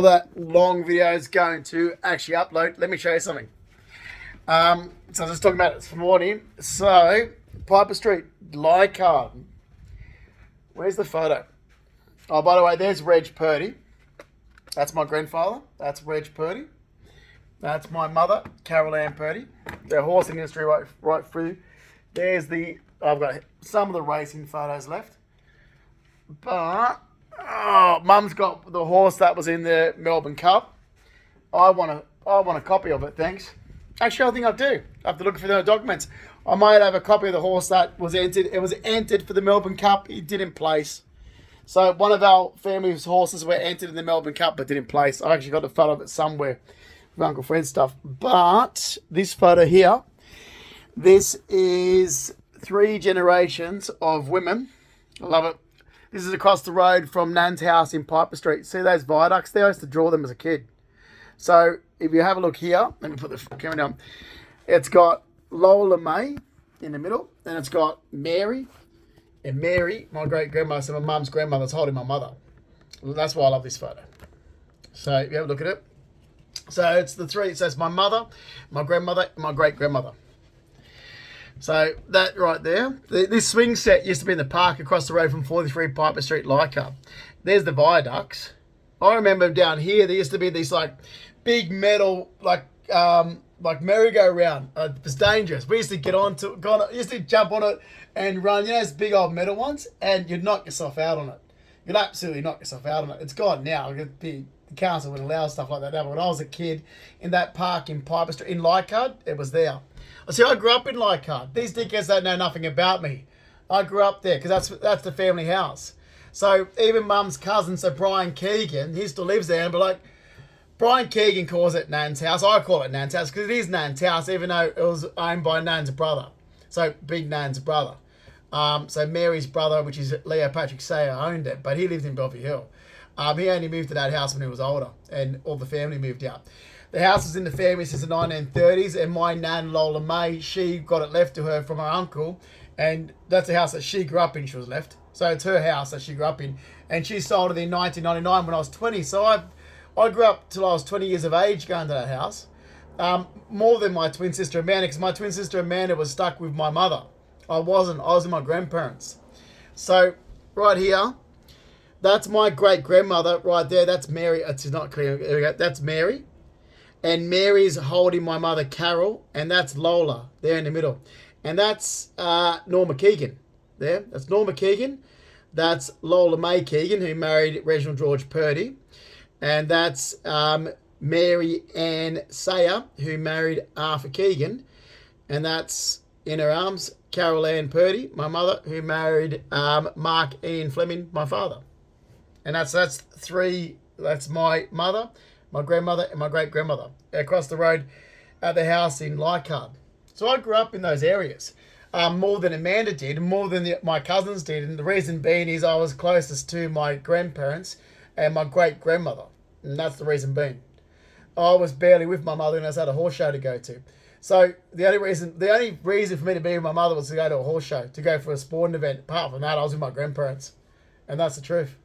That long video is going to actually upload. Let me show you something. So I was just talking about it this morning. So Piper Street, Leichhardt. Where's the photo? Oh, by the way, there's Reg Purdy. That's my grandfather. That's Reg Purdy. That's my mother, Carol Ann Purdy. The horse industry right through. There's I've got some of the racing photos left. But Mum's got the horse that was in the Melbourne Cup. I want a copy of it, thanks. Actually, I think I do. I have to look for the documents. I might have a copy of the horse that was entered. It was entered for the Melbourne Cup. It didn't place. So one of our family's horses were entered in the Melbourne Cup but didn't place. I actually got a photo of it somewhere with Uncle Fred stuff. But this photo here, this is 3 generations of women. I love it. This is across the road from Nan's house in Piper Street. See those viaducts there? I used to draw them as a kid. So if you have a look here, let me put the camera down. It's got Lola May in the middle. And it's got Mary. And Mary, my great-grandmother, so my mum's grandmother's holding my mother. That's why I love this photo. So if you have a look at it. So it's the 3. So it's my mother, my grandmother, and my great-grandmother. So that right there, this swing set used to be in the park across the road from 43 Piper Street, Leichhardt. There's the viaducts. I remember down here there used to be these like big metal like merry-go-round. It was dangerous. We used to used to jump on it and run. You know those big old metal ones, and you'd knock yourself out on it. You'd absolutely knock yourself out on it. It's gone now. The council wouldn't allow stuff like that now. But when I was a kid in that park in Piper Street in Leichhardt, it was there. See, I grew up in Leichhardt. These dickheads don't know nothing about me. I grew up there because that's the family house. So even Mum's cousin, so Brian Keegan, he still lives there. And be like, Brian Keegan calls it Nan's house. I call it Nan's house because it is Nan's house, even though it was owned by Nan's brother. So Big Nan's brother. So Mary's brother, which is Leo Patrick Sayer, owned it, but he lived in Bellevue Hill. He only moved to that house when he was older, and all the family moved out. The house was in the family since the 1930s, and my nan, Lola May, she got it left to her from her uncle, and that's the house that she grew up in, she was left. So it's her house that she grew up in, and she sold it in 1999 when I was 20. So I grew up till I was 20 years of age going to that house, more than my twin sister Amanda, because my twin sister Amanda was stuck with my mother. I wasn't. I was with my grandparents. So right here, that's my great-grandmother right there. That's Mary. It's not clear. There we go. That's Mary. And Mary's holding my mother, Carol. And that's Lola there in the middle. And that's Norma Keegan there. That's Norma Keegan. That's Lola May Keegan, who married Reginald George Purdy. And that's Mary Ann Sayer, who married Arthur Keegan. And that's in her arms, Carol Ann Purdy, my mother, who married Mark Ian Fleming, my father. And that's 3. That's my mother, my grandmother, and my great-grandmother across the road at the house in Leichhardt. So I grew up in those areas more than Amanda did, more than my cousins did. And the reason being is I was closest to my grandparents and my great-grandmother. And that's the reason being. I was barely with my mother and I had a horse show to go to. So the only reason for me to be with my mother was to go to a horse show, to go for a sporting event. Apart from that, I was with my grandparents. And that's the truth.